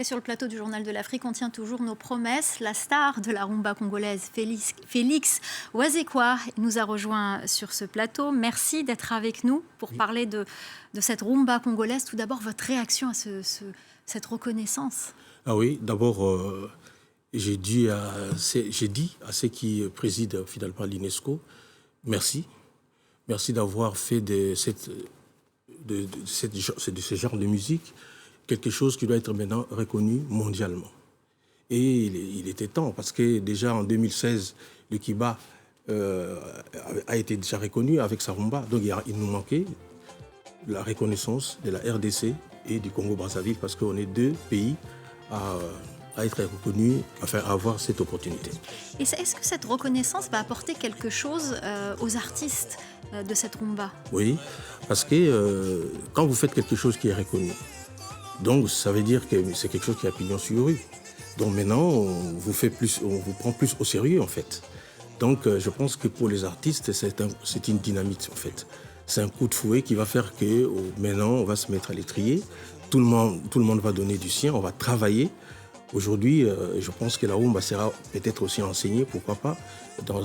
Et sur le plateau du Journal de l'Afrique, on tient toujours nos promesses. La star de la rumba congolaise, Félix Ouazekwa, nous a rejoint sur ce plateau. Merci d'être avec nous pour parler de cette rumba congolaise. Tout d'abord, votre réaction à cette reconnaissance. Ah oui, d'abord, j'ai dit à ceux qui président finalement l'UNESCO, merci. Merci d'avoir fait de ce genre de musique quelque chose qui doit être maintenant reconnu mondialement. Et il était temps, parce que déjà en 2016, le Kiba a été déjà reconnu avec sa rumba. Donc il nous manquait la reconnaissance de la RDC et du Congo-Brazzaville, parce qu'on est deux pays à être reconnus, enfin à avoir cette opportunité. Et est-ce que cette reconnaissance va apporter quelque chose aux artistes de cette rumba? Oui, parce que quand vous faites quelque chose qui est reconnu, donc ça veut dire que c'est quelque chose qui a pignon sur rue. Donc maintenant, on vous prend plus au sérieux en fait. Donc je pense que pour les artistes, c'est une dynamite en fait. C'est un coup de fouet qui va faire que maintenant, on va se mettre à l'étrier. Tout le monde va donner du sien, on va travailler. Aujourd'hui, je pense que la rumba sera peut-être aussi enseignée, pourquoi pas, dans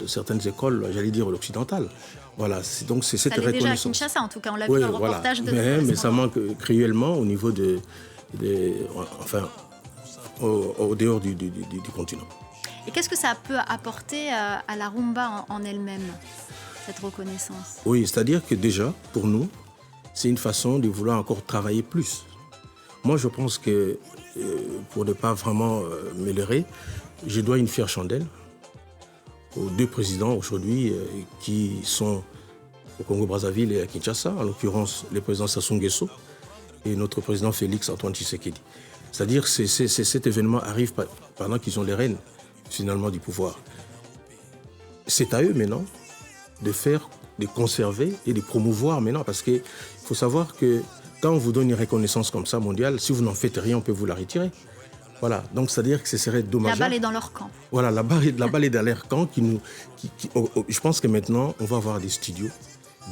certaines écoles, j'allais dire l'occidentale. Voilà, donc c'est cette reconnaissance. Déjà à Kinshasa, en tout cas, on l'a vu dans le reportage de mais ça manque cruellement au niveau enfin, au dehors du continent. Et qu'est-ce que ça peut apporter à la rumba en elle-même, cette reconnaissance? Oui, c'est-à-dire que déjà, pour nous, c'est une façon de vouloir encore travailler plus. Moi, je pense que, pour ne pas vraiment me leurrer, je dois une fière chandelle aux deux présidents aujourd'hui qui sont au Congo-Brazzaville et à Kinshasa, en l'occurrence le président Sassou Nguesso et notre président Félix Antoine Tshisekedi. C'est-à-dire que cet événement arrive pendant qu'ils ont les rênes, finalement, du pouvoir. C'est à eux maintenant de conserver et de promouvoir maintenant, parce qu'il faut savoir que quand on vous donne une reconnaissance comme ça mondiale, si vous n'en faites rien, on peut vous la retirer. Voilà, donc c'est-à-dire que ce serait dommageable. La balle est dans leur camp. Voilà, la balle est dans leur camp. Je pense que maintenant, on va avoir des studios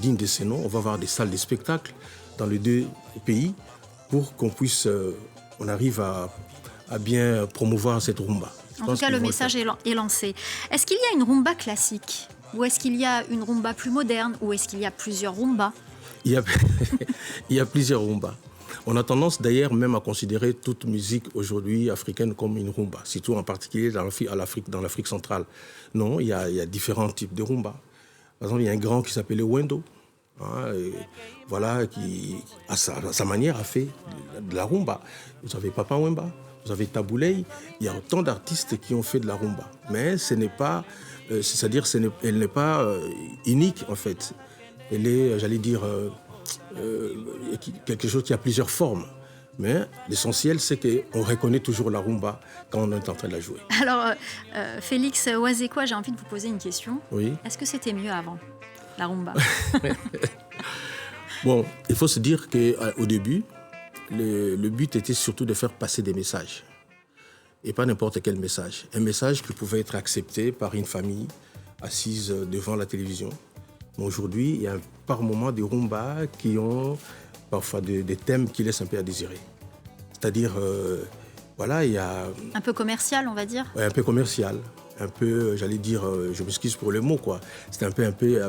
dignes de ces noms, on va avoir des salles de spectacle dans les deux pays pour qu'on puisse, on arrive à bien promouvoir cette rumba. En tout cas, le message est lancé. Est-ce qu'il y a une rumba classique? Ou est-ce qu'il y a une rumba plus moderne? Ou est-ce qu'il y a plusieurs rumbas? Il y a plusieurs rumbas. On a tendance d'ailleurs même à considérer toute musique aujourd'hui africaine comme une rumba, surtout en particulier dans l'Afrique centrale. Non, il y a différents types de rumba. Par exemple, il y a un grand qui s'appelle Wendo, voilà, qui à sa manière a fait de la rumba. Vous avez Papa Wemba, vous avez Tabouley, il y a autant d'artistes qui ont fait de la rumba. Mais ce n'est pas, c'est-à-dire elle n'est pas unique en fait. Elle est, j'allais dire, quelque chose qui a plusieurs formes. Mais l'essentiel, c'est qu'on reconnaît toujours la rumba quand on est en train de la jouer. Alors, Félix Ouazekwa, j'ai envie de vous poser une question. Oui. Est-ce que c'était mieux avant, la rumba? Bon, il faut se dire qu'au début, le but était surtout de faire passer des messages. Et pas n'importe quel message. Un message qui pouvait être accepté par une famille assise devant la télévision. Mais aujourd'hui, il y a par moments des rumbas qui ont parfois des thèmes qui laissent un peu à désirer. C'est-à-dire, voilà, il y a... Un peu commercial, on va dire? Ouais, un peu commercial. Un peu, j'allais dire, je m'excuse pour le mot, quoi. C'est un peu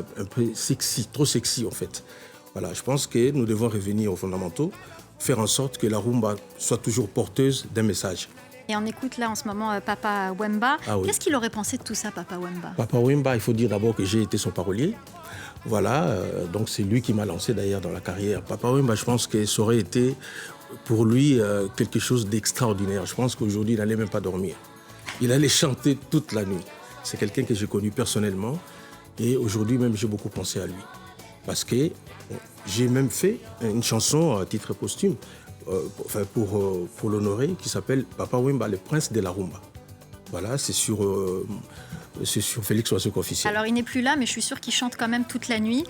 sexy, trop sexy en fait. Voilà, je pense que nous devons revenir aux fondamentaux, faire en sorte que la rumba soit toujours porteuse d'un message. Et on écoute là en ce moment Papa Wemba. Ah oui. Qu'est-ce qu'il aurait pensé de tout ça, Papa Wemba? Papa Wemba, il faut dire d'abord que j'ai été son parolier. Voilà, donc c'est lui qui m'a lancé d'ailleurs dans la carrière. Papa Wemba, je pense que ça aurait été pour lui quelque chose d'extraordinaire. Je pense qu'aujourd'hui, il n'allait même pas dormir. Il allait chanter toute la nuit. C'est quelqu'un que j'ai connu personnellement et aujourd'hui même j'ai beaucoup pensé à lui. Parce que j'ai même fait une chanson à titre posthume pour l'honorer qui s'appelle Papa Wemba, le prince de la rumba. Voilà, c'est sur Félix Ouazekwa officiel. Alors, il n'est plus là, mais je suis sûre qu'il chante quand même toute la nuit.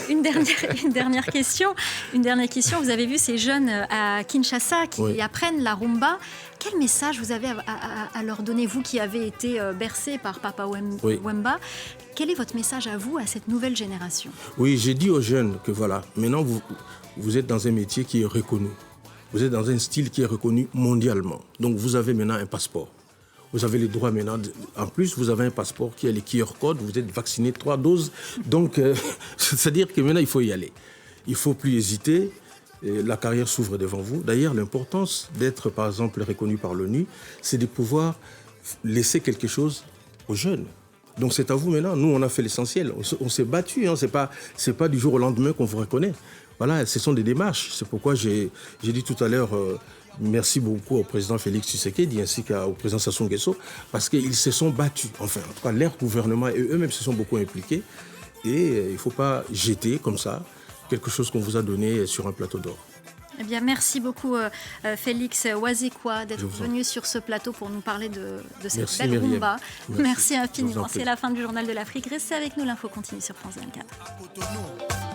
Une dernière question. Vous avez vu ces jeunes à Kinshasa qui apprennent la rumba. Quel message vous avez à leur donner, vous qui avez été bercé par Papa Wemba? Quel est votre message à vous, à cette nouvelle génération? Oui, j'ai dit aux jeunes que voilà, maintenant vous êtes dans un métier qui est reconnu. Vous êtes dans un style qui est reconnu mondialement. Donc vous avez maintenant un passeport. Vous avez les droits maintenant. En plus, vous avez un passeport qui a les QR codes. Vous êtes vacciné 3 doses. Donc, c'est-à-dire que maintenant, il faut y aller. Il ne faut plus hésiter. La carrière s'ouvre devant vous. D'ailleurs, l'importance d'être, par exemple, reconnu par l'ONU, c'est de pouvoir laisser quelque chose aux jeunes. Donc, c'est à vous maintenant. Nous, on a fait l'essentiel. On s'est battu. Hein. C'est pas du jour au lendemain qu'on vous reconnaît. Voilà, ce sont des démarches. C'est pourquoi j'ai dit tout à l'heure, merci beaucoup au président Félix Tshisekedi ainsi qu'au président Sassou Nguesso, parce qu'ils se sont battus. Enfin, en tout cas, leur gouvernement et eux-mêmes se sont beaucoup impliqués. Et il ne faut pas jeter comme ça quelque chose qu'on vous a donné sur un plateau d'or. Eh bien, merci beaucoup Félix Wazekwa d'être venu sur ce plateau pour nous parler de cette belle rumba. Merci infiniment. C'est la fin du Journal de l'Afrique. Restez avec nous, l'info continue sur France 24.